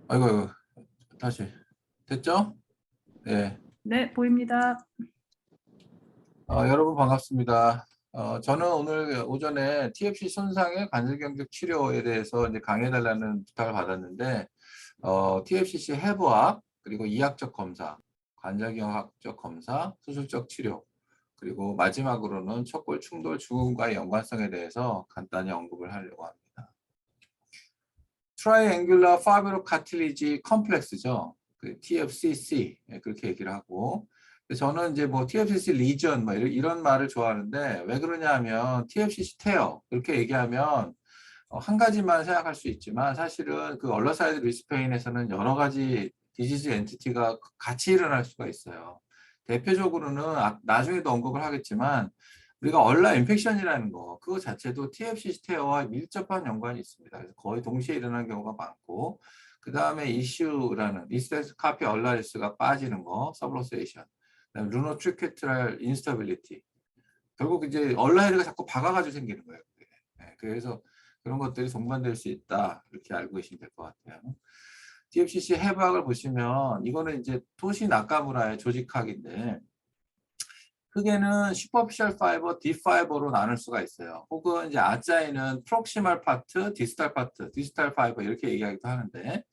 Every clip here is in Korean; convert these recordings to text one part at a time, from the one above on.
아이고, 아이고, 다시. 됐죠? 네. 네, 보입니다. 여러분 반갑습니다. 저는 오늘 오전에 TFC 손상의 관절경색 치료에 대해서 이제 강의해달라는 부탁을 받았는데, TFCC 해부학, 그리고 이학적 검사, 관절경학적 검사, 수술적 치료, 그리고 마지막으로는 척골 충돌 죽음과의 연관성에 대해서 간단히 언급을 하려고 합니다. 트라이앵귤러 파브로 카틸리지 컴플렉스죠. 그 TFCC 그렇게 얘기를 하고, 저는 이제 뭐 TFCC 리전 뭐 이런 말을 좋아하는데, 왜 그러냐 하면 TFCC 테어 그렇게 얘기하면 한 가지만 생각할 수 있지만, 사실은 그 얼러사이드 리스페인에서는 여러 가지 디지즈 엔티티가 같이 일어날 수가 있어요. 대표적으로는 나중에도 언급을 하겠지만, 우리가 얼라 인펙션이라는 거, 그거 자체도 TFCC 테어와 밀접한 연관이 있습니다. 그래서 거의 동시에 일어나는 경우가 많고, 그 다음에 이슈라는 리스테스 카피 얼라리스가 빠지는 거, 서브로세이션, 그다음에 루노트리케트랄 인스타빌리티. 결국 이제 얼라헤드가 자꾸 박아가지고 생기는 거예요. 네, 그래서 그런 것들이 동반될 수 있다, 이렇게 알고 계시면 될 것 같아요. TFCC 해부학을 보시면 이거는 이제 토시 나카무라의 조직학인데, 크게는 슈퍼피셜 파이버, 딥 파이버로 나눌 수가 있어요. 혹은 이제 아짜이는 프록시멀 파트, 디스탈 파트, 디스탈 파이버 이렇게 얘기하기도 하는데,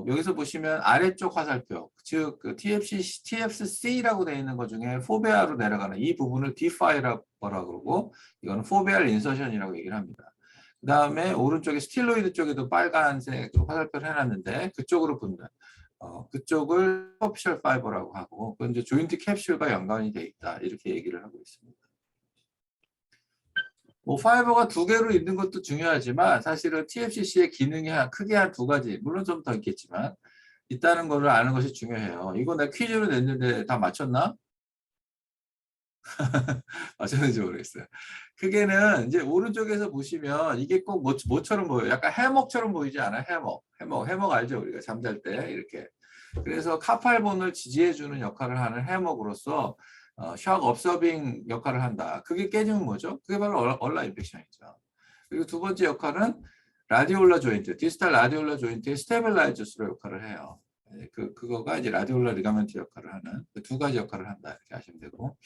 여기서 보시면 아래쪽 화살표, 즉 그 TFC라고 되어 있는 것 중에 포베아로 내려가는 이 부분을 디파이버라고 그러고, 이거는 포베알 인서션이라고 얘기를 합니다. 그 다음에 오른쪽에 스틸로이드 쪽에도 빨간색 화살표를 해놨는데, 그쪽으로 붙는 그쪽을 슈퍼피셜 파이버라고 하고, 그건 이제 조인트 캡슐과 연관이 돼 있다, 이렇게 얘기를 하고 있습니다. 뭐 파이버가 두 개로 있는 것도 중요하지만, 사실은 TFCC의 기능이 크게 한 두 가지, 물론 좀 더 있겠지만 있다는 것을 아는 것이 중요해요. 이거 내가 퀴즈로 냈는데 다 맞췄나? 맞췄는지 모르겠어요. 크게는 이제 오른쪽에서 보시면 이게 꼭 뭐처럼 보여요. 약간 해먹처럼 보이지 않아요? 해먹 알죠? 우리가 잠잘 때 이렇게. 그래서 카팔본을 지지해주는 역할을 하는 해먹으로서 샥 업서빙 역할을 한다. 그게 깨지면 뭐죠? 그게 바로 얼라 인펙션이죠. 그리고 두 번째 역할은 라디올라 조인트, 디스탈 라디올라 조인트의 스테빌라이저스로 역할을 해요. 그거가 이제 라디올라 리가멘트 역할을 하는 두 가지 역할을 한다, 이렇게 하시면 되고,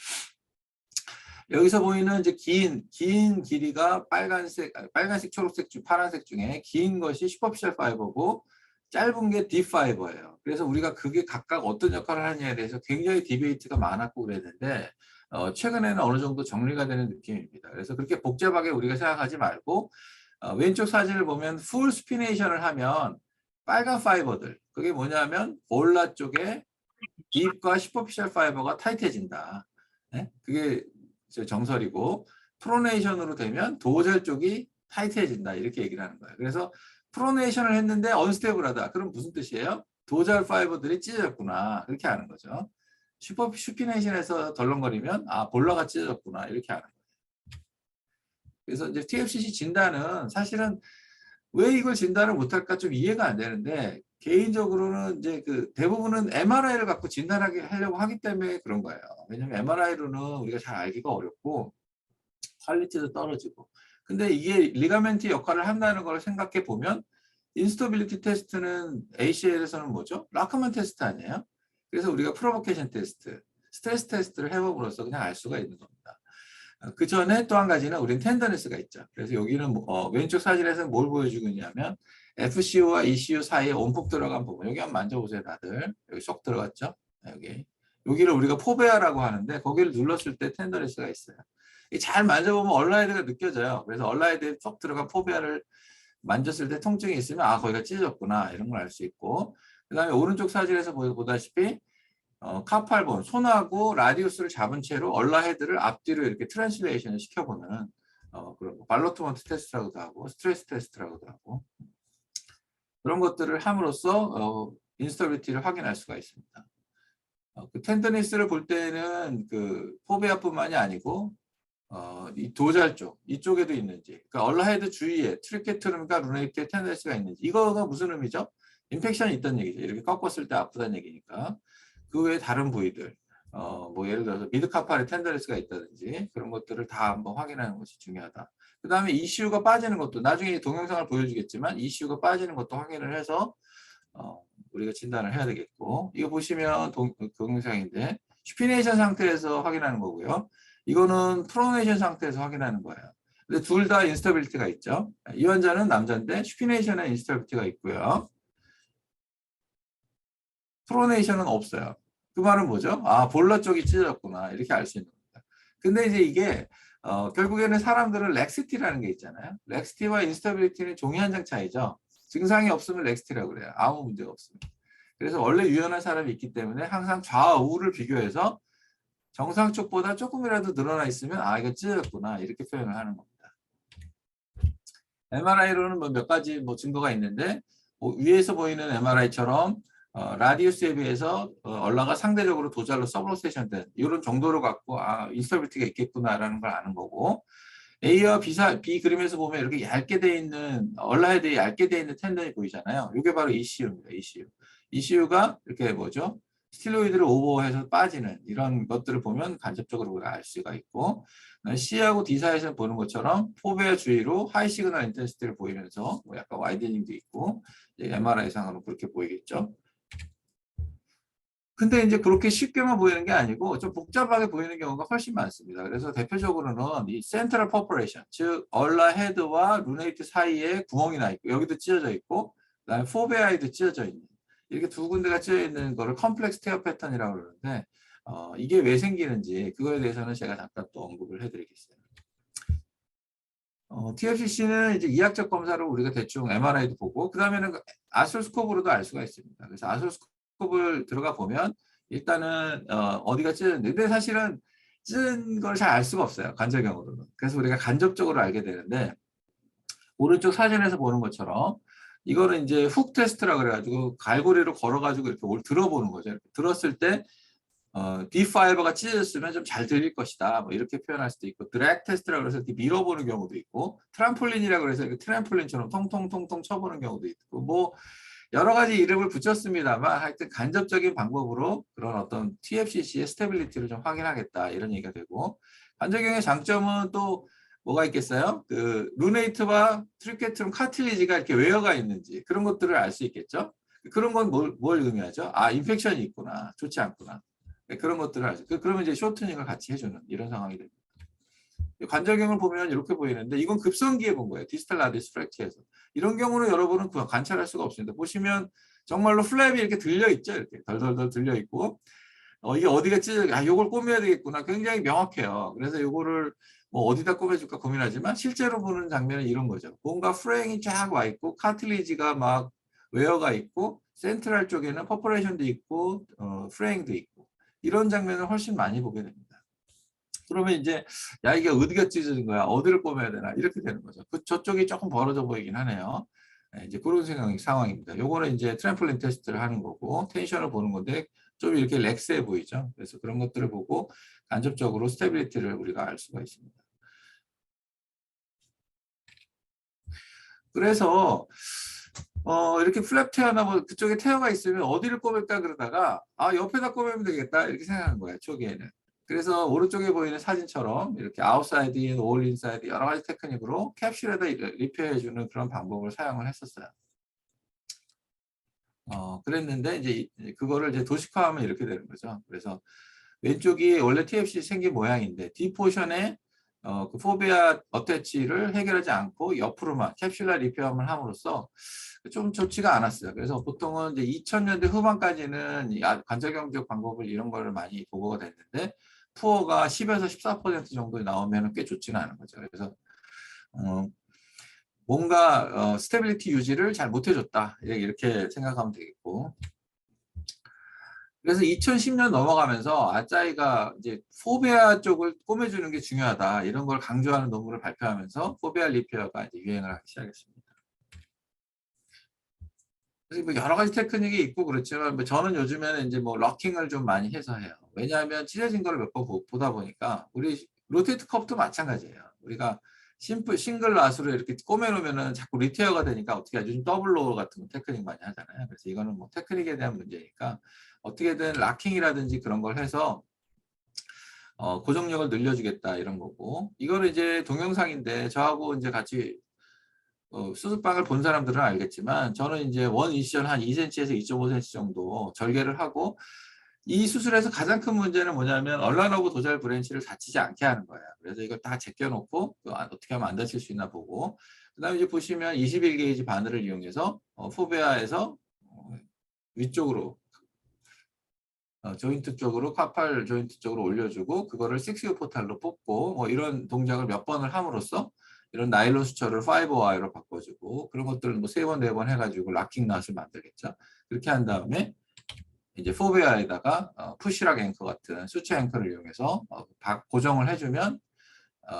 여기서 보이는 이제 긴 길이가 빨간색, 초록색, 파란색 중에 긴 것이 슈퍼피셜 파이버고, 짧은 게 딥 파이버예요. 그래서 우리가 그게 각각 어떤 역할을 하느냐에 대해서 굉장히 디베이트가 많았고 그랬는데, 최근에는 어느 정도 정리가 되는 느낌입니다. 그래서 그렇게 복잡하게 우리가 생각하지 말고, 왼쪽 사진을 보면 풀 스피네이션을 하면 빨간 파이버들, 그게 뭐냐면 볼라 쪽에 딥과 슈퍼피셜 파이버가 타이트해진다. 네? 그게 정설이고, 프로네이션으로 되면 도젤 쪽이 타이트해진다, 이렇게 얘기를 하는 거예요. 그래서 프로네이션을 했는데 언스테이블하다. 그럼 무슨 뜻이에요? 도젤 파이버들이 찢어졌구나, 그렇게 하는 거죠. 슈피네이션에서 덜렁거리면 볼라가 찢어졌구나, 이렇게 하는 거예요. 그래서 이제 TFCC 진단은 사실은 왜 이걸 진단을 못할까 좀 이해가 안 되는데, 개인적으로는 이제 그 대부분은 MRI를 갖고 진단하게 하려고 하기 때문에 그런 거예요. 왜냐면 MRI로는 우리가 잘 알기가 어렵고 퀄리티도 떨어지고. 근데 이게 리가멘트 역할을 한다는 걸 생각해 보면, 인스터빌리티 테스트는 ACL에서는 뭐죠? 라크만 테스트 아니에요? 그래서 우리가 프로보케이션 테스트, 스트레스 테스트를 해봄으로써 그냥 알 수가 있는 겁니다. 그 전에 또 한 가지는 우린 텐더니스가 있죠. 그래서 여기는 왼쪽 사진에서 뭘 보여주고 있냐면 FCU와 ECU 사이에 온폭 들어간 부분, 여기 한번 만져보세요. 다들 여기 쏙 들어갔죠. 여기를 우리가 포베아라고 하는데, 거기를 눌렀을 때 텐더니스가 있어요. 잘 만져보면 얼라이드가 느껴져요. 그래서 얼라이드에 쏙 들어간 포베아를 만졌을 때 통증이 있으면 거기가 찢어졌구나, 이런 걸 알 수 있고, 그 다음에 오른쪽 사진에서 보다시피 카팔본, 손하고 라디우스를 잡은 채로 얼라 헤드를 앞뒤로 이렇게 트랜슬레이션을 시켜보는 그런 발로트먼트 테스트라고도 하고 스트레스 테스트라고도 하고, 그런 것들을 함으로써 인스터빌리티를 확인할 수가 있습니다. 그 텐더니스를 볼 때는 그 포베아뿐만이 아니고 이 도잘 쪽, 이쪽에도 있는지, 그러니까 얼라 헤드 주위에 트리케트름과 루네이트의 텐더니스가 있는지, 이거가 무슨 의미죠? 인펙션이 있다는 얘기죠. 이렇게 꺾었을 때 아프다는 얘기니까. 그 외에 다른 부위들, 뭐 예를 들어서 미드카팔에 텐더니스가 있다든지, 그런 것들을 다 한번 확인하는 것이 중요하다. 그 다음에 ECU가 빠지는 것도, 나중에 동영상을 보여주겠지만 ECU가 빠지는 것도 확인을 해서 우리가 진단을 해야 되겠고, 이거 보시면 동영상인데 슈피네이션 상태에서 확인하는 거고요. 이거는 프로네이션 상태에서 확인하는 거예요. 근데 둘 다 인스타빌리티가 있죠. 이 환자는 남자인데 슈피네이션에 인스타빌리티가 있고요. 프로네이션은 없어요. 그 말은 뭐죠? 아, 볼러 쪽이 찢어졌구나. 이렇게 알 수 있는 겁니다. 근데 이제 이게 결국에는 사람들은 렉시티라는 게 있잖아요. 렉시티와 인스타빌리티는 종이 한 장 차이죠. 증상이 없으면 렉시티라고 그래요. 아무 문제가 없습니다. 그래서 원래 유연한 사람이 있기 때문에 항상 좌우를 비교해서 정상 쪽보다 조금이라도 늘어나 있으면 아, 이거 찢어졌구나. 이렇게 표현을 하는 겁니다. MRI로는 뭐 몇 가지 뭐 증거가 있는데 위에서 보이는 MRI처럼 라디우스에 비해서 얼라가 상대적으로 도잘로 서브로세이션 된 이런 정도로 갖고 아, 인스타빌리티가 있겠구나라는 걸 아는 거고, A와 B 그림에서 보면 이렇게 얇게 돼 있는 얼라에 대해 얇게 돼 있는 텐던이 보이잖아요. 이게 바로 ECU입니다. ECU. ECU가 이렇게 뭐죠? 스틸로이드를 오버해서 빠지는 이런 것들을 보면 간접적으로 우리가 알 수가 있고, C하고 D 사이에서 보는 것처럼 포베어 주위로 하이 시그널 인텐시티를 보이면서 뭐 약간 와이드닝도 있고 MRI 상으로 그렇게 보이겠죠. 근데 이제 그렇게 쉽게만 보이는 게 아니고 좀 복잡하게 보이는 경우가 훨씬 많습니다. 그래서 대표적으로는 이 센트럴 퍼포레이션, 즉 얼라 헤드와 루네이트 사이에 구멍이 나 있고 여기도 찢어져 있고 그다음에 포베아에도 찢어져 있는 이렇게 두 군데가 찢어져 있는 거를 컴플렉스 테어 패턴이라고 그러는데 이게 왜 생기는지 그거에 대해서는 제가 잠깐 또 언급을 해드리겠어요. TFCC는 이제 이학적 검사로 우리가 대충 MRI도 보고 그 다음에는 아스로스콥으로도 알 수가 있습니다. 그래서 아스로스콥을 들어가 보면 일단은 어디가 찢었는데 근데 사실은 찢은 걸 잘 알 수가 없어요. 관절경으로는. 그래서 우리가 간접적으로 알게 되는데 오른쪽 사진에서 보는 것처럼 이거는 이제 훅 테스트라 그래가지고 갈고리로 걸어가지고 이렇게 들어보는 거죠. 이렇게 들었을 때 D5가 찢어졌으면 좀 잘 들릴 것이다. 뭐 이렇게 표현할 수도 있고, 드랙 테스트라고 해서 이렇게 밀어보는 경우도 있고, 트램폴린이라고 해서 이렇게 트램폴린처럼 통통통통 쳐보는 경우도 있고, 뭐 여러 가지 이름을 붙였습니다만 하여튼 간접적인 방법으로 그런 어떤 TFCC의 스테빌리티를 좀 확인하겠다 이런 얘기가 되고, 관절경의 장점은 또 뭐가 있겠어요? 그 루네이트와 트리케트룸 카틸리지가 이렇게 웨어가 있는지 그런 것들을 알 수 있겠죠. 그런 건 뭘 의미하죠? 아, 인펙션이 있구나, 좋지 않구나. 네, 그런 것들을 알죠. 그러면 이제 쇼트닝을 같이 해주는 이런 상황이 됩니다. 관절경을 보면 이렇게 보이는데 이건 급성기에 본 거예요. 디스탈 라디스 프랙처에서. 이런 경우는 여러분은 관찰할 수가 없습니다. 보시면 정말로 플랩이 이렇게 들려 있죠. 이렇게 덜덜덜 들려 있고 이게 어디가 찢어? 아, 요걸 꾸며야 되겠구나. 굉장히 명확해요. 그래서 요거를 뭐 어디다 꾸며줄까 고민하지만 실제로 보는 장면은 이런 거죠. 뭔가 프레임이 쫙 와 있고 카틸리지가 막 웨어가 있고 센트럴 쪽에는 퍼포레이션도 있고 프레임도 있고 이런 장면을 훨씬 많이 보게 됩니다. 그러면 이제 야 이게 어디가 찢어진 거야? 어디를 꿰매야 되나? 이렇게 되는 거죠. 저쪽이 조금 벌어져 보이긴 하네요. 네, 이제 그런 상황입니다. 요거는 이제 트램폴린 테스트를 하는 거고 텐션을 보는 건데 좀 이렇게 렉스해 보이죠. 그래서 그런 것들을 보고 간접적으로 스테빌리티를 우리가 알 수가 있습니다. 그래서 이렇게 플랩 테어나 뭐 그쪽에 테어가 있으면 어디를 꼽을까 그러다가 아 옆에다 꼽으면 되겠다 이렇게 생각한 거예요. 초기에는. 그래서 오른쪽에 보이는 사진처럼 이렇게 아웃사이드 인, 올 인사이드 여러 가지 테크닉으로 캡슐에다 리페어해주는 그런 방법을 사용을 했었어요. 그랬는데 이제 그거를 이제 도식화하면 이렇게 되는 거죠. 그래서 왼쪽이 원래 TFC 생긴 모양인데 뒷포션에 그 포비아 어태치를 해결하지 않고 옆으로만 캡슐라 리페어만 함으로써 좀 좋지가 않았어요. 그래서 보통은 이제 2000년대 후반까지는 관절경적 방법을 이런 거를 많이 보고가 됐는데 푸어가 10에서 14% 정도 나오면 꽤 좋지는 않은 거죠. 그래서 뭔가 스테빌리티 유지를 잘 못해줬다 이렇게 생각하면 되겠고. 그래서 2010년 넘어가면서 아짜이가 이제 포베아 쪽을 꼬매주는 게 중요하다 이런 걸 강조하는 논문을 발표하면서 포베아 리페어가 이제 유행을 하기 시작했습니다. 그래서 뭐 여러 가지 테크닉이 있고 그렇지만 뭐 저는 요즘에는 이제 뭐 럭킹을 좀 많이 해서 해요. 왜냐하면 찢어진 거를 몇 번 보다 보니까 우리 로테이트 컵도 마찬가지예요. 우리가 싱글 낫으로 이렇게 꼬매놓으면은 자꾸 리테어가 되니까 어떻게 하죠? 좀 더블 로어 같은 테크닉 많이 하잖아요. 그래서 이거는 뭐 테크닉에 대한 문제니까 어떻게든 락킹이라든지 그런 걸 해서 고정력을 늘려주겠다 이런 거고 이거는 이제 동영상인데 저하고 이제 같이 수술방을 본 사람들은 알겠지만 저는 이제 원 이시전 한 2cm에서 2.5cm 정도 절개를 하고 이 수술에서 가장 큰 문제는 뭐냐면 얼라너브 도잘 브랜치를 다치지 않게 하는 거예요. 그래서 이걸 다 제껴놓고 어떻게 하면 안 다칠 수 있나 보고 그다음에 이제 보시면 21게이지 바늘을 이용해서 포베아에서 위쪽으로 조인트 쪽으로 카팔 조인트 쪽으로 올려주고 그거를 6U 포탈로 뽑고 뭐 이런 동작을 몇 번을 함으로써 이런 나일론 수철을 5와이로 바꿔주고 그런 것들을 뭐 3번, 4번 해가지고 락킹 낫을 만들겠죠. 그렇게 한 다음에 이제 포베아에다가 푸시락 앵커 같은 수채 앵커를 이용해서 고정을 해주면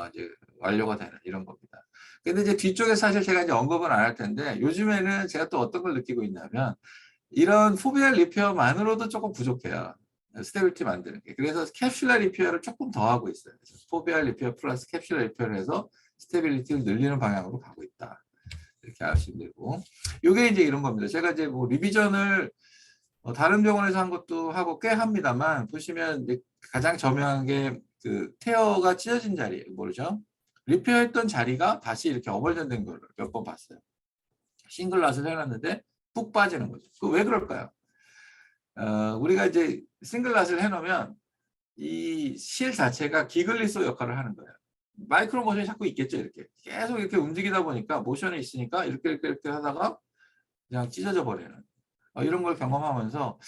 이제 완료가 되는 이런 겁니다. 근데 이제 뒤쪽에 사실 제가 이제 언급은 안 할 텐데 요즘에는 제가 또 어떤 걸 느끼고 있냐면 이런 포비알 리페어만으로도 조금 부족해요. 스테빌티 만드는 게. 그래서 캡슐라 리페어를 조금 더 하고 있어요. 포비알 리페어 플러스 캡슐라 리페어를 해서 스테빌리티를 늘리는 방향으로 가고 있다. 이렇게 아시면 되고. 이게 이제 이런 겁니다. 제가 이제 뭐 리비전을 다른 병원에서 한 것도 하고 꽤 합니다만 보시면 이제 가장 저명한 게 그 테어가 찢어진 자리 뭐죠? 리페어했던 자리가 다시 이렇게 어벌전된 걸 몇 번 봤어요. 싱글낫을 해놨는데 푹 빠지는 거죠. 그 왜 그럴까요? 우리가 이제 싱글낫을 해놓으면 이 실 자체가 기글리소 역할을 하는 거예요. 마이크로 모션이 자꾸 있겠죠. 이렇게 계속 이렇게 움직이다 보니까 모션이 있으니까 이렇게 하다가 그냥 찢어져 버리는 이런 걸 경험하면서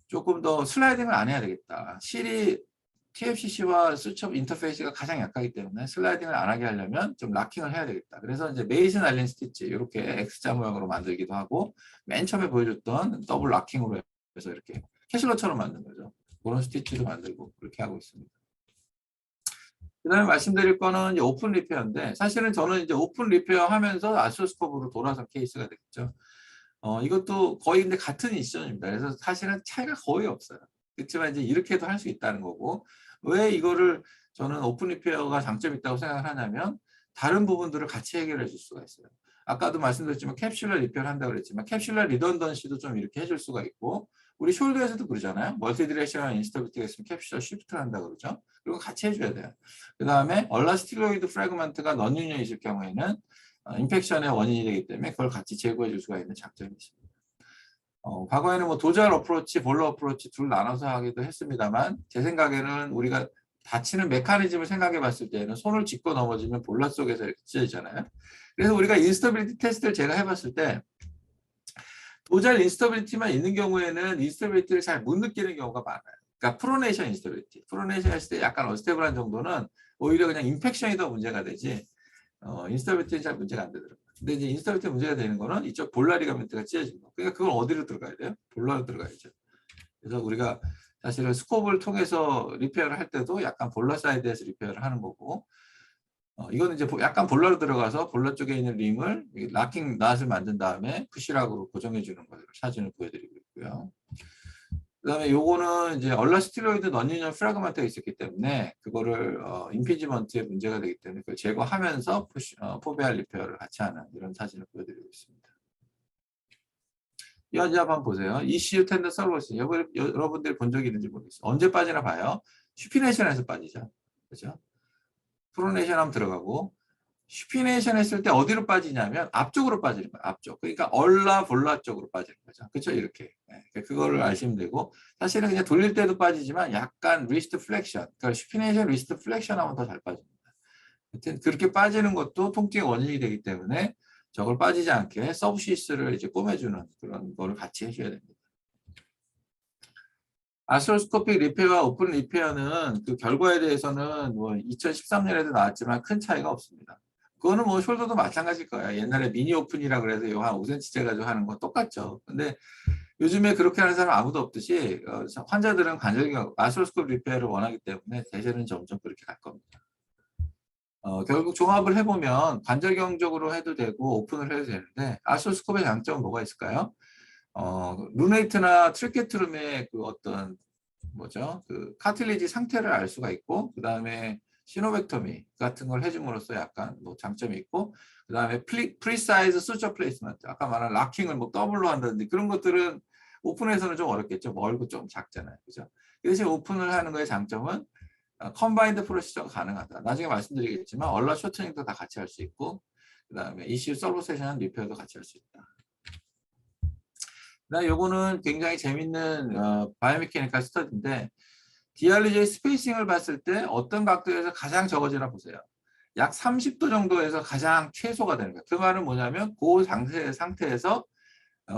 조금 더 슬라이딩을 안 해야 되겠다. 실이 TFCC와 수첩 인터페이스가 가장 약하기 때문에 슬라이딩을 안 하게 하려면 좀 락킹을 해야 되겠다. 그래서 이제 메이슨 알린 스티치 이렇게 X자 모양으로 만들기도 하고 맨 처음에 보여줬던 더블 락킹으로 해서 이렇게 캐실러처럼 만든 거죠. 그런 스티치도 만들고 그렇게 하고 있습니다. 그 다음에 말씀드릴 거는 이제 오픈 리페어인데 사실은 저는 이제 오픈 리페어 하면서 아스로스코프로 돌아선 케이스가 되겠죠. 이것도 거의 근데 같은 이시전입니다. 그래서 사실은 차이가 거의 없어요. 그렇지만 이제 이렇게도 할 수 있다는 거고 왜 이거를 저는 오픈 리페어가 장점이 있다고 생각을 하냐면 다른 부분들을 같이 해결해 줄 수가 있어요. 아까도 말씀드렸지만 캡슐러 리페어를 한다고 그랬지만 캡슐러 리던던시도 좀 이렇게 해줄 수가 있고 우리 숄더에서도 그러잖아요. 멀티디렉셔널 인스터빌티가 있으면 캡슐러 쉬프트를 한다고 그러죠. 그리고 같이 해줘야 돼요. 그 다음에 얼라스티로이드 프래그먼트가 넌유니언 있을 경우에는 인펙션의 원인이 되기 때문에 그걸 같이 제거해 줄 수가 있는 장점이 있습니다. 과거에는 뭐 도잘 어프로치, 볼러 어프로치 둘 나눠서 하기도 했습니다만 제 생각에는 우리가 다치는 메커니즘을 생각해 봤을 때는 손을 짚고 넘어지면 볼라 속에서 이렇게 찢어지잖아요. 그래서 우리가 인스터빌리티 테스트를 제가 해봤을 때 도잘 인스터빌리티만 있는 경우에는 인스터빌리티를 잘 못 느끼는 경우가 많아요. 그러니까 프로네이션 인스터빌리티. 프로네이션 했을 때 약간 언스테이블한 정도는 오히려 그냥 인펙션이 더 문제가 되지 인스터빌리티는 잘 문제가 안 되더라고요. 근데 이제 인스터빌리티 문제가 되는 거는 이쪽 볼라 리가멘트가 찢어진 거. 그러니까 그건 어디로 들어가야 돼요? 볼라로 들어가야죠. 그래서 우리가 사실은 스코프를 통해서 리페어를 할 때도 약간 볼라 사이드에서 리페어를 하는 거고 이거는 이제 약간 볼라로 들어가서 볼라 쪽에 있는 림을 락킹 낫을 만든 다음에 푸시락으로 고정해 주는 거를 사진을 보여드리고 있고요. 그다음에 요거는 이제 얼라스티로이드 넌유니언 프래그먼트가 있었기 때문에 그거를 임피지먼트에 문제가 되기 때문에 그걸 제거하면서 포베알 리페어를 같이 하는 이런 사진을 보여드리고 있습니다. 이 환자 한번 보세요. ECU 텐더 서버스 여러분들 본 적이 있는지 모르겠어요. 언제 빠지나 봐요. 슈피네이션에서 빠지죠. 그렇죠? 프로네이션 하면 들어가고 슈피네이션 했을 때 어디로 빠지냐면 앞쪽으로 빠지는 거예요. 앞쪽. 그러니까 얼라 볼라 쪽으로 빠지는 거죠. 그렇죠? 이렇게. 그거를 아시면 되고 사실은 그냥 돌릴 때도 빠지지만 약간 리스트 플렉션. 그러니까 슈피네이션 리스트 플렉션 하면 더 잘 빠집니다. 하여튼 그렇게 빠지는 것도 통증의 원인이 되기 때문에 저걸 빠지지 않게 서브시스를 이제 꼬매주는 그런 거를 같이 해줘야 됩니다. 아스트로스코픽 리페어와 오픈 리페어는 그 결과에 대해서는 뭐 2013년에도 나왔지만 큰 차이가 없습니다. 그거는 뭐 숄더도 마찬가지일 거예요. 옛날에 미니 오픈이라 그래서 한 5cm 재가지고 하는 건 똑같죠. 근데 요즘에 그렇게 하는 사람 아무도 없듯이 환자들은 관절경 아스트로스코픽 리페어를 원하기 때문에 대세는 점점 그렇게 갈 겁니다. 결국 종합을 해보면 관절경적으로 해도 되고 오픈을 해도 되는데 아스트로스코프의 장점은 뭐가 있을까요? 루네이트나 트리케트룸의 그 어떤 뭐죠? 그 카틸리지 상태를 알 수가 있고 그 다음에 시노벡터미 같은 걸 해줌으로써 약간 뭐 장점이 있고 그 다음에 프리사이즈 수처 플레이스먼트 아까 말한 락킹을 뭐 더블로 한다든지 그런 것들은 오픈에서는 좀 어렵겠죠. 멀고 좀 작잖아요. 그죠? 그 대신 오픈을 하는 거의 장점은 컴바인드 프로시저가 가능하다. 나중에 말씀드리겠지만 얼라 쇼트닝도 다 같이 할 수 있고 그다음에 이슈 솔루션 리페어도 같이 할 수 있다. 나 요거는 굉장히 재밌는 바이오메케니컬 스터디인데 DRJ 스페이싱을 봤을 때 어떤 각도에서 가장 적어지나 보세요. 약 30도 정도에서 가장 최소가 되는 거예요. 그 말은 뭐냐면 그 상태에서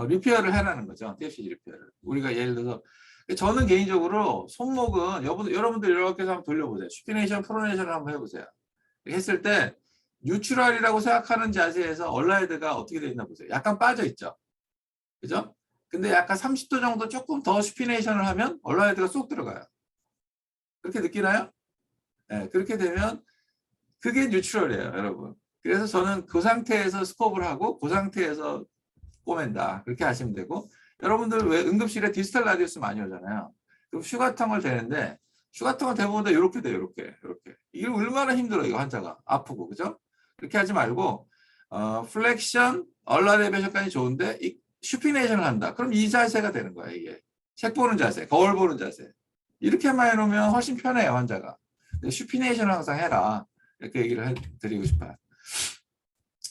리페어를 해라는 거죠. TFCC 리페어를. 우리가 예를 들어서 저는 개인적으로 손목은 여러분들 이렇게 해서 한번 돌려보세요. 슈피네이션, 프로네이션을 한번 해보세요. 했을 때 뉴트럴이라고 생각하는 자세에서 얼라이드가 어떻게 되어 있나 보세요. 약간 빠져 있죠. 그죠? 근데 약간 30도 정도 조금 더 슈피네이션을 하면 얼라이드가 쏙 들어가요. 그렇게 느끼나요? 네, 그렇게 되면 그게 뉴트럴이에요, 여러분. 그래서 저는 그 상태에서 스코업을 하고 그 상태에서 꼬맨다. 그렇게 하시면 되고 여러분들 왜 응급실에 디스탈 라디우스 많이 오잖아요. 그럼 슈가통을 대는데 슈가통을 대보다 이렇게 돼요. 이렇게. 이게 얼마나 힘들어 이거 환자가. 아프고. 그죠? 그렇게 하지 말고 플렉션, 얼라레베션까지 좋은데 이 슈피네이션을 한다. 그럼 이 자세가 되는 거야, 이게. 책 보는 자세, 거울 보는 자세. 이렇게만 해놓으면 훨씬 편해요, 환자가. 슈피네이션을 항상 해라. 이렇게 얘기를 드리고 싶어요.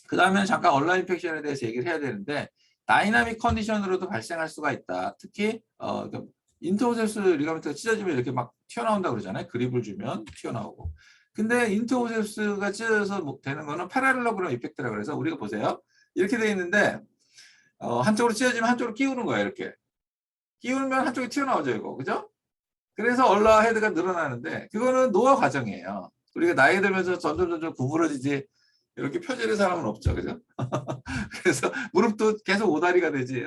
그 다음에 잠깐 얼라 인펙션에 대해서 얘기를 해야 되는데 다이나믹 컨디션으로도 발생할 수가 있다. 특히 인터오세우스 리가멘트가 찢어지면 이렇게 막 튀어나온다고 그러잖아요. 그립을 주면 튀어나오고. 근데 인터오세우스가 찢어져서 되는 거는 패러렐로그램 이펙트라고 그래서 우리가 보세요. 이렇게 돼 있는데 한쪽으로 찢어지면 한쪽으로 끼우는 거예요. 이렇게. 끼우면 한쪽이 튀어나오죠. 이거. 그죠? 그래서 얼라 헤드가 늘어나는데 그거는 노화 과정이에요. 우리가 나이 들면서 점점 구부러지지 이렇게 펴지는 사람은 없죠. 그죠? 그래서 무릎도 계속 오다리가 되지.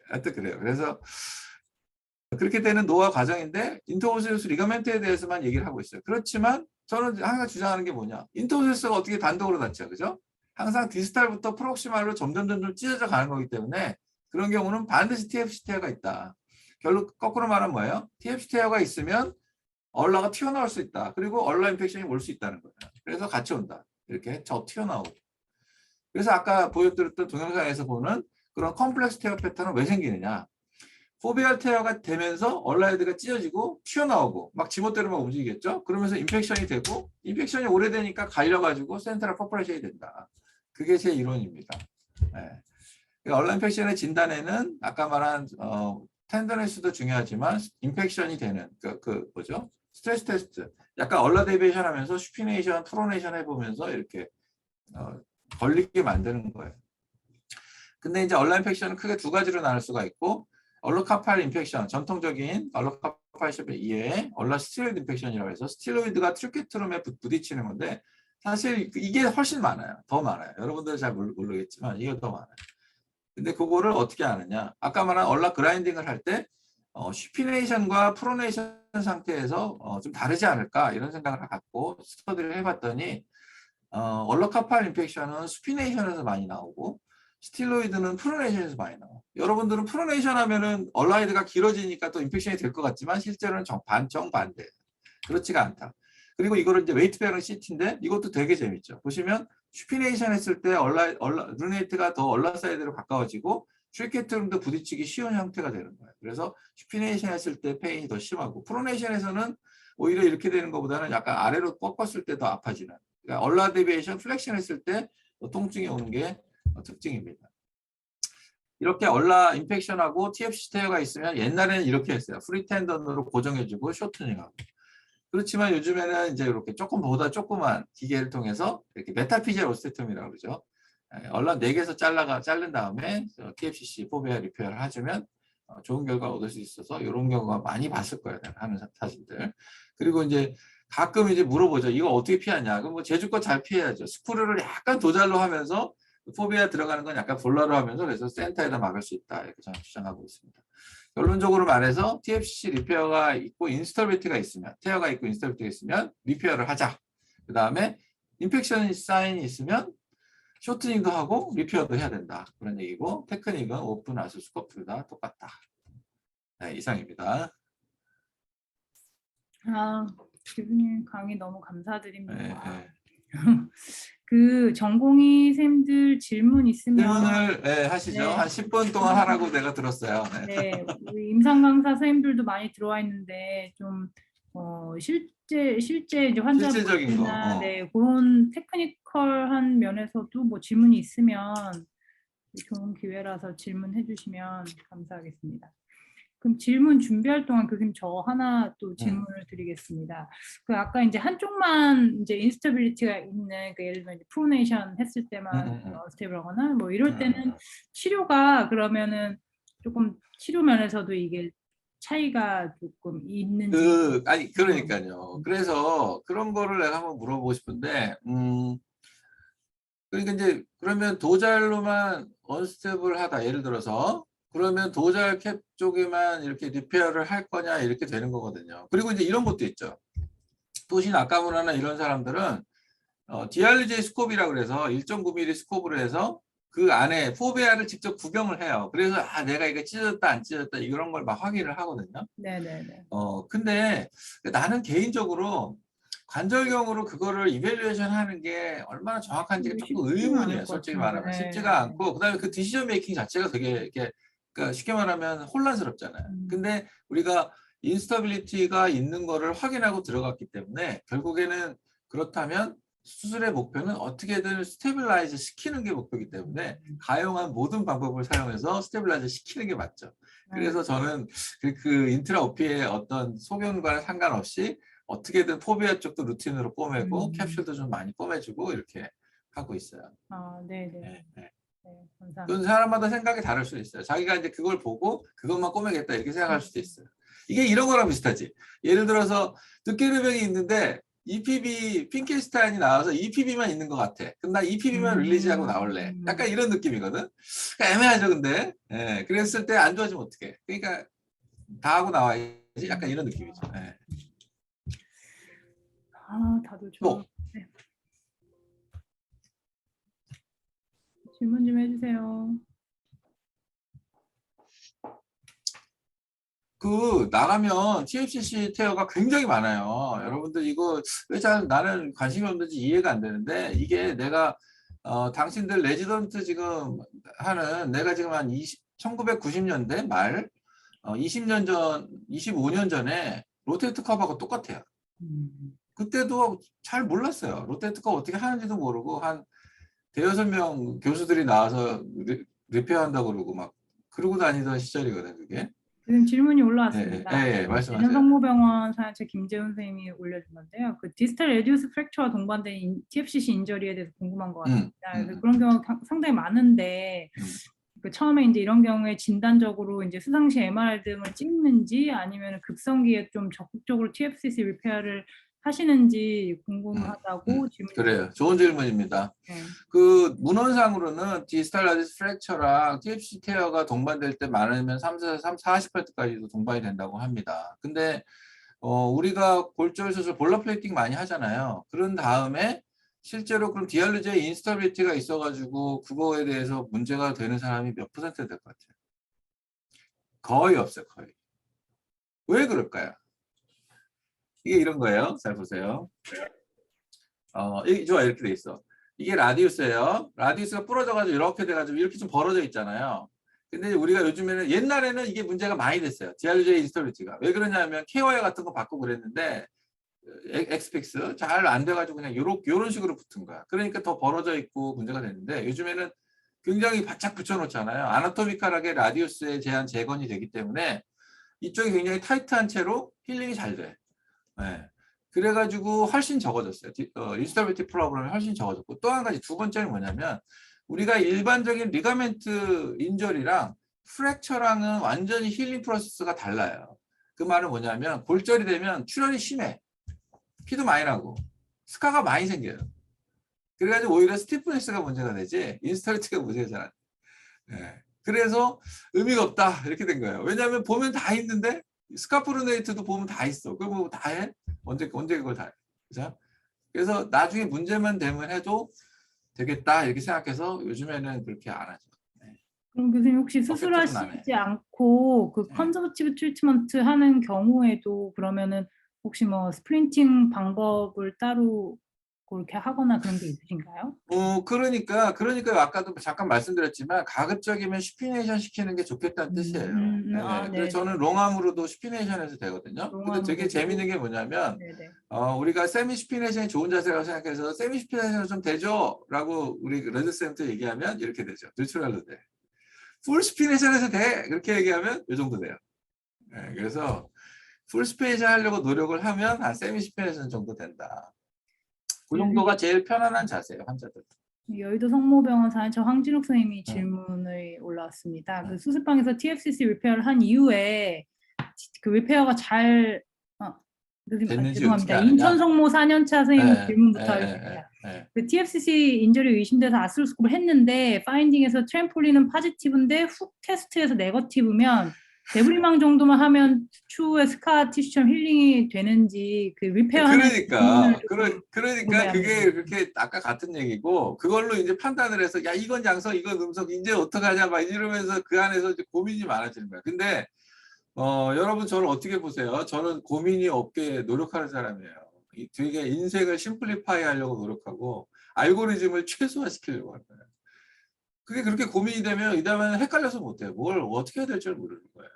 하여튼 그래요. 그래서 그렇게 되는 노화 과정인데 인터오세우스 리가멘트에 대해서만 얘기를 하고 있어요. 그렇지만 저는 항상 주장하는 게 뭐냐. 인터오세우스가 어떻게 단독으로 닿죠. 그죠? 항상 디스탈부터 프록시말로 점점 찢어져 가는 거기 때문에 그런 경우는 반드시 TFC 테어가 있다. 결국 거꾸로 말하면 뭐예요? TFC 테어가 있으면 얼라가 튀어나올 수 있다. 그리고 얼라 인펙션이 올 수 있다는 거예요. 그래서 같이 온다. 이렇게 저 튀어나오고. 그래서 아까 보여드렸던 동영상에서 보는 그런 컴플렉스 테어 패턴은 왜 생기느냐. 포비알 테어가 되면서 얼라이드가 찢어지고 튀어나오고 막 지멋대로 막 움직이겠죠. 그러면서 인펙션이 되고 인펙션이 오래되니까 갈려가지고 센트럴 퍼포레이션이 된다. 그게 제 이론입니다. 네. 얼라 인펙션의 진단에는 아까 말한 텐더네스도 중요하지만 인펙션이 되는 뭐죠? 스트레스 테스트. 약간 얼라 데비에이션 하면서 슈피네이션, 프로네이션 해보면서 이렇게 걸리게 만드는 거예요. 근데 이제 얼라 인펙션은 크게 두 가지로 나눌 수가 있고 얼로카팔 인펙션, 전통적인 얼로카팔 이외에 얼라 스티로이드 인펙션이라고 해서 스티로이드가 트루케트룸에 부딪히는 건데 사실 이게 훨씬 많아요. 더 많아요. 여러분들 잘 모르겠지만 이게 더 많아요. 근데 그거를 어떻게 아느냐. 아까 말한 얼라 그라인딩을 할 때 슈피네이션과 프로네이션 상태에서 좀 다르지 않을까 이런 생각을 갖고 스터디를 해봤더니 얼로카팔 인펙션은 슈피네이션에서 많이 나오고 스틸로이드는 프로네이션에서 많이 나와요. 여러분들은 프로네이션 하면은 얼라이드가 길어지니까 또 인펙션이 될 것 같지만 실제로는 정반대. 그렇지가 않다. 그리고 이거를 이제 웨이트 베어링 CT인데 이것도 되게 재밌죠. 보시면 슈피네이션 했을 때 루네이트가 더 얼라 사이드로 가까워지고 트리케트룸도 부딪히기 쉬운 형태가 되는 거예요. 그래서 슈피네이션 했을 때 페인이 더 심하고 프로네이션에서는 오히려 이렇게 되는 것보다는 약간 아래로 꺾었을 때 더 아파지는. 그러니까 얼라 데비에이션 플렉션 했을 때 통증이 오는 게 특징입니다. 이렇게 얼라 인펙션하고 TFC 테어가 있으면 옛날에는 이렇게 했어요. 프리텐던으로 고정해주고 쇼트닝하고. 그렇지만 요즘에는 이제 이렇게 조금보다 조그만 기계를 통해서 이렇게 메탈피젤 오스테톰이라고 그러죠. 얼라 4개에서 자른 다음에 TFCC 포비아 리페어를 해주면 좋은 결과를 얻을 수 있어서 이런 경우가 많이 봤을 거예요. 하는 사진들. 그리고 이제 가끔 이제 물어보죠. 이거 어떻게 피하냐. 그럼 뭐 제주껏 잘 피해야죠. 스크류를 약간 도잘로 하면서 포비아 들어가는 건 약간 볼라로 하면서 그래서 센터에다 막을 수 있다. 이렇게 저는 주장하고 있습니다. 결론적으로 말해서 TFCC 리페어가 있고 인스톨비티가 있으면 테어가 있고 인스톨비티가 있으면 리페어를 하자. 그 다음에 인펙션 사인이 있으면 쇼트닝도 하고 리페어도 해야 된다. 그런 얘기고 테크닉은 오픈, 아스스코프 다 똑같다. 네, 이상입니다. 교수님 강의 너무 감사드립니다. 네. 그 전공의 쌤들 질문 있으면 질문을 하시죠. 네. 한 10분 동안 하라고 내가 들었어요. 네, 우리 임상 강사 선생님들도 많이 들어와 있는데 좀 실제 이제 환자 실제적인 거. 모습이나 네, 그런 테크니컬한 면에서도 뭐 질문이 있으면 좋은 기회라서 질문해 주시면 감사하겠습니다. 그럼 질문 준비할 동안 교수님 저 하나 또 질문을 드리겠습니다. 그 아까 이제 한쪽만 이제 인스타빌리티가 있는 그 예를 들면 이제 프로네이션 했을 때만 언스테이블하거나 뭐 이럴 때는 치료가 그러면은 조금 치료 면에서도 이게 차이가 조금 있는지. 아니 그러니까요. 그래서 그런 거를 내가 한번 물어보고 싶은데, 그러니까 이제 그러면 도잘로만 언스테이블하다 예를 들어서 그러면 도잘 캡 쪽에만 이렇게 리페어를 할 거냐 이렇게 되는 거거든요. 그리고 이제 이런 것도 있죠. 도신 아까무라나 이런 사람들은 DRJ 스코프라고 그래서 1.9mm 스코프로 해서 그 안에 포베아를 직접 구경을 해요. 그래서 내가 이거 찢어졌다 안 찢어졌다 이런 걸 막 확인을 하거든요. 네네네. 근데 나는 개인적으로 관절경으로 그거를 이밸류에이션 하는 게 얼마나 정확한지가 조금 의문이에요. 솔직히 말하면 쉽지가 않고, 그다음에 그 디시전 메이킹 자체가 되게 이렇게, 그러니까 쉽게 말하면 혼란스럽잖아요. 근데 우리가 인스타빌리티가 있는 거를 확인하고 들어갔기 때문에 결국에는 그렇다면 수술의 목표는 어떻게든 스테빌라이즈 시키는 게 목표이기 때문에 가용한 모든 방법을 사용해서 스테빌라이즈 시키는 게 맞죠. 그래서 저는 그 인트라오피의 어떤 소견과는 상관없이 어떻게든 포비아 쪽도 루틴으로 꼬매고 캡슐도 좀 많이 꼬매주고 이렇게 하고 있어요. 네네. 네, 네. 네, 감사합니다. 그건 사람마다 생각이 다를 수 있어요. 자기가 이제 그걸 보고 그것만 꼬매겠다 이렇게 생각할 수도 있어요. 이게 이런 거랑 비슷하지. 예를 들어서 늑개르병이 있는데 EPB 핑케스타인이 나와서 EPB만 있는 것 같아. 그럼 나 EPB만 릴리즈하고 나올래. 약간 이런 느낌이거든. 그러니까 애매하죠, 근데. 예, 그랬을 때 안 좋아지면 어떡해. 그러니까 다 하고 나와야지. 약간 이런 느낌이죠. 예. 다들 좋아. 네. 질문 좀 해주세요. 나가면 TFCC 테어가 굉장히 많아요. 여러분들 이거 왜 잘 나는 관심이 없는지 이해가 안 되는데, 이게 내가 당신들 레지던트 지금 하는, 내가 지금 한 1990년대 말 20년 전 25년 전에 로테이트 커버가 똑같아요. 그때도 잘 몰랐어요. 로테이트 커버 어떻게 하는지도 모르고 한 대여섯 명 교수들이 나와서 리페어한다고 그러고 막 그러고 다니던 시절이거든 그게. 지금 질문이 올라왔습니다. 예, 말씀하세요. 대전성모병원 사연처 김재훈 선생님이 올려준 건데요. 그 디스탈 레디우스 프랙처와 동반된 TFCC 인저리에 대해서 궁금한 것 같습니다. 그래서 그런 경우 상당히 많은데 그 처음에 이제 이런 경우에 진단적으로 이제 수상시 MRI 등을 찍는지 아니면 급성기에 좀 적극적으로 TFCC 리페어를 하시는지 궁금하다고 질문. 그래요. 좋은 질문입니다. 그 문헌상으로는 디스탈 라디스 프랙처랑 TFC 테어가 동반될 때 많으면 40%까지도 동반이 된다고 합니다. 근데 우리가 골절 수술 볼러 플레이팅 많이 하잖아요. 그런 다음에 실제로 그럼 디알리제 인스타빌리티가 있어가지고 그거에 대해서 문제가 되는 사람이 몇 퍼센트 될 것 같아요? 거의 없어요. 거의. 왜 그럴까요? 이게 이런 거예요. 잘 보세요. 좋아, 이렇게 돼 있어. 이게 라디우스예요. 라디우스가 부러져가지고 이렇게 돼가지고 이렇게 좀 벌어져 있잖아요. 근데 우리가 요즘에는, 옛날에는 이게 문제가 많이 됐어요. 디알리제 인스타빌리티가. 왜 그러냐면 케어웨어 같은 거 받고 그랬는데 엑스픽스 잘 안 돼가지고 그냥 요런 식으로 붙은 거야. 그러니까 더 벌어져 있고 문제가 됐는데, 요즘에는 굉장히 바짝 붙여놓잖아요. 아나토미컬하게 라디우스에 제한 재건이 되기 때문에 이쪽이 굉장히 타이트한 채로 힐링이 잘 돼. 네. 그래가지고 훨씬 적어졌어요. 인스타빌리티 프로그램이 훨씬 적어졌고, 또 한 가지 두 번째는 뭐냐면, 우리가 일반적인 리가멘트 인절이랑 프랙처랑은 완전히 힐링 프로세스가 달라요. 그 말은 뭐냐면 골절이 되면 출혈이 심해. 피도 많이 나고 스카가 많이 생겨요. 그래가지고 오히려 스티프니스가 문제가 되지 인스타빌리티가 문제가 잘 안 돼. 네. 그래서 의미가 없다 이렇게 된 거예요. 왜냐하면 보면 다 있는데 스카프르네이트도 보면 다 있어. 그거 뭐 다 해? 언제 그걸 다 해? 그죠? 그래서 나중에 문제만 되면 해도 되겠다 이렇게 생각해서 요즘에는 그렇게 안 하죠. 네. 그럼 교수님 혹시 수술하시지 않고 그 컨저버티브 트리트먼트 하는 경우에도 그러면은 혹시 뭐 스플린팅 방법을 따로 그렇게 하거나 그런 게 있으신가요? 그러니까 아까도 잠깐 말씀드렸지만 가급적이면 슈피네이션 시키는 게 좋겠다는 뜻이에요. 네. 그래서 저는 롱암으로도 슈피네이션해서 되거든요. 근데 되게 롱암으로도. 재밌는 게 뭐냐면 네네. 우리가 세미 슈피네이션이 좋은 자세라고 생각해서 세미 슈피네이션 좀 되죠라고 우리 레드쌤한테 얘기하면 이렇게 되죠. 뉴트럴로 돼. 풀 슈피네이션해서 돼. 그렇게 얘기하면 이 정도 돼요. 네, 그래서 풀 슈피네이션 하려고 노력을 하면 한 세미 슈피네이션 정도 된다. 그 정도가 제일 편안한 자세예요, 환자들. 여의도 성모병원 4년차 황진욱 선생님이 질문을 올라왔습니다. 그 수술방에서 TFCC 리페어를 한 이후에 그 리페어가 잘 됐는지 어떻게 죄송합니다. 아느냐? 인천 성모 4년차 선생님 네, 질문부터 네, 하겠습니다. 네. 그 TFCC 인절이 의심돼서 아스로스콥을 했는데 파인딩에서 트램폴린은 포지티브인데 훅 테스트에서 네거티브면 데브리망 정도만 하면 추후에 스카 티슈처럼 힐링이 되는지 그 리페어하는 그러니까 궁금해합니다. 그게 그렇게 아까 같은 얘기고 그걸로 이제 판단을 해서 야 이건 양성 이건 음성 이제 어떡하냐 막 이러면서 그 안에서 이제 고민이 많아지는 거야. 근데 여러분 저를 어떻게 보세요? 저는 고민이 없게 노력하는 사람이에요. 되게 인생을 심플리파이 하려고 노력하고 알고리즘을 최소화시키려고 하는 거예요. 그게 그렇게 고민이 되면 이 다음에는 헷갈려서 못해요. 뭘 어떻게 해야 될지 모르는 거예요.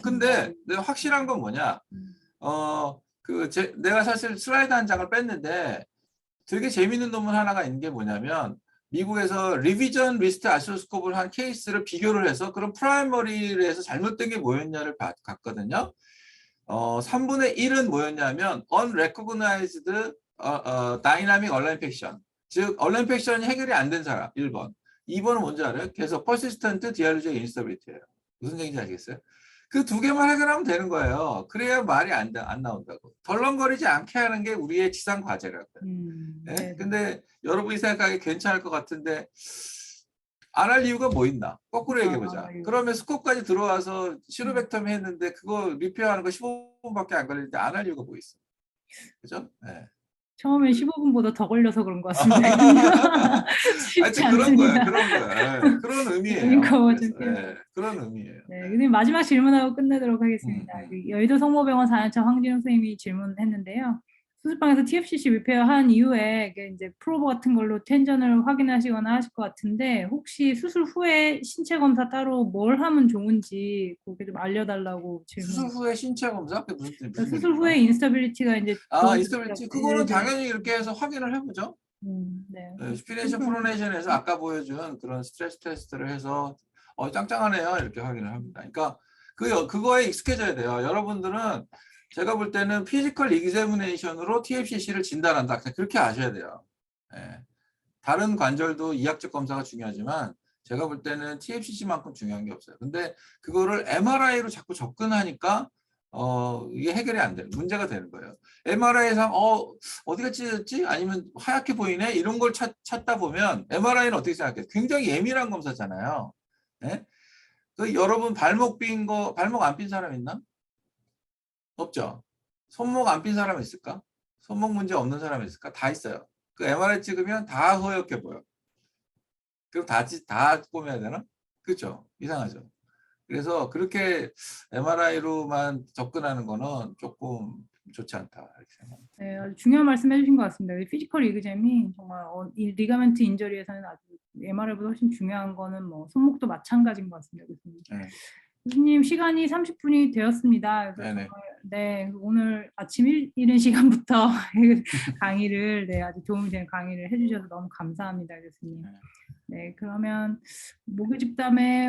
근데 내가 확실한 건 뭐냐? 내가 사실 슬라이드 한 장을 뺐는데 되게 재밌는 논문 하나가 있는 게 뭐냐면 미국에서 리비전 리스트 아시오스콥을 한 케이스를 비교를 해서 그런 프라이머리를 해서 잘못된 게 뭐였냐를 봤거든요. 3분의 1은 뭐였냐면 unrecognized dynamic 얼라인펙션 즉 얼라인펙션이 해결이 안 된 사람 1번 2번은 뭔지 알아요? 계속 persistent dialog의 instability예요. 무슨 얘기인지 아시겠어요? 그 두 개만 해결하면 되는 거예요. 그래야 말이 안 나온다고. 덜렁거리지 않게 하는 게 우리의 지상 과제라고요. 네? 근데 여러분이 생각하기에 괜찮을 것 같은데 안 할 이유가 뭐 있나? 거꾸로 얘기해보자. 그러면 스코프까지 들어와서 시로벡터미 했는데 그거 리페어하는 거 15분밖에 안 걸리는데 안 할 이유가 뭐 있어? 그죠? 네. 처음에 15분보다 더 걸려서 그런 것 같습니다. 하여튼 그런 거야. 네. 그런 의미예요. 그런 의미예요. 네, 근데 마지막 질문하고 끝내도록 하겠습니다. 여의도 성모병원 4년차 황진욱 선생님이 질문했는데요. 수술방에서 TFCC 리페어한 이후에 이제 프로버 같은 걸로 텐전을 확인하시거나 하실 것 같은데 혹시 수술 후에 신체 검사 따로 뭘 하면 좋은지 그렇게 좀 알려달라고 질문. 수술 후에 신체 검사? 그게 무슨 수술 후에 인스타빌리티가 이제 인스타빌리티 그거는 당연히 이렇게 해서 확인을 해보죠. 네. 슈피네이션 프로네이션에서 아까 보여준 그런 스트레스 테스트를 해서 짱짱하네요 이렇게 확인을 합니다. 그러니까 그거에 익숙해져야 돼요. 여러분들은 제가 볼 때는 피지컬 이그제미네이션으로 TFCC를 진단한다. 그렇게 아셔야 돼요. 네. 다른 관절도 이학적 검사가 중요하지만 제가 볼 때는 TFCC만큼 중요한 게 없어요. 근데 그거를 MRI로 자꾸 접근하니까 이게 해결이 안 되는 문제가 되는 거예요. MRI에서 어디가 찢어졌지? 아니면 하얗게 보이네? 이런 걸 찾다 보면 MRI는 어떻게 생각해요? 굉장히 예민한 검사잖아요. 네? 여러분 발목 안 삔 사람 있나? 없죠. 손목 안 삔 사람 있을까? 손목 문제 없는 사람 있을까? 다 있어요. 그 MRI 찍으면 다 허옇게 보여. 그럼 다 꼬매야 되나? 그렇죠. 이상하죠. 그래서 그렇게 MRI로만 접근하는 거는 조금 좋지 않다 이렇게 생각합니다. 네, 아주 중요한 말씀 해주신 것 같습니다. 피지컬 이그잼이 정말 이 리가멘트 인저리에서는 아주 MRI보다 훨씬 중요한 거는 뭐 손목도 마찬가지인 것 같습니다. 교수님. 네. 교수님 시간이 30분이 되었습니다. 네, 오늘 아침 이른 시간부터 강의를 아주 도움이 되는 강의를 해주셔서 너무 감사합니다, 교수님. 네, 그러면 목요 집담회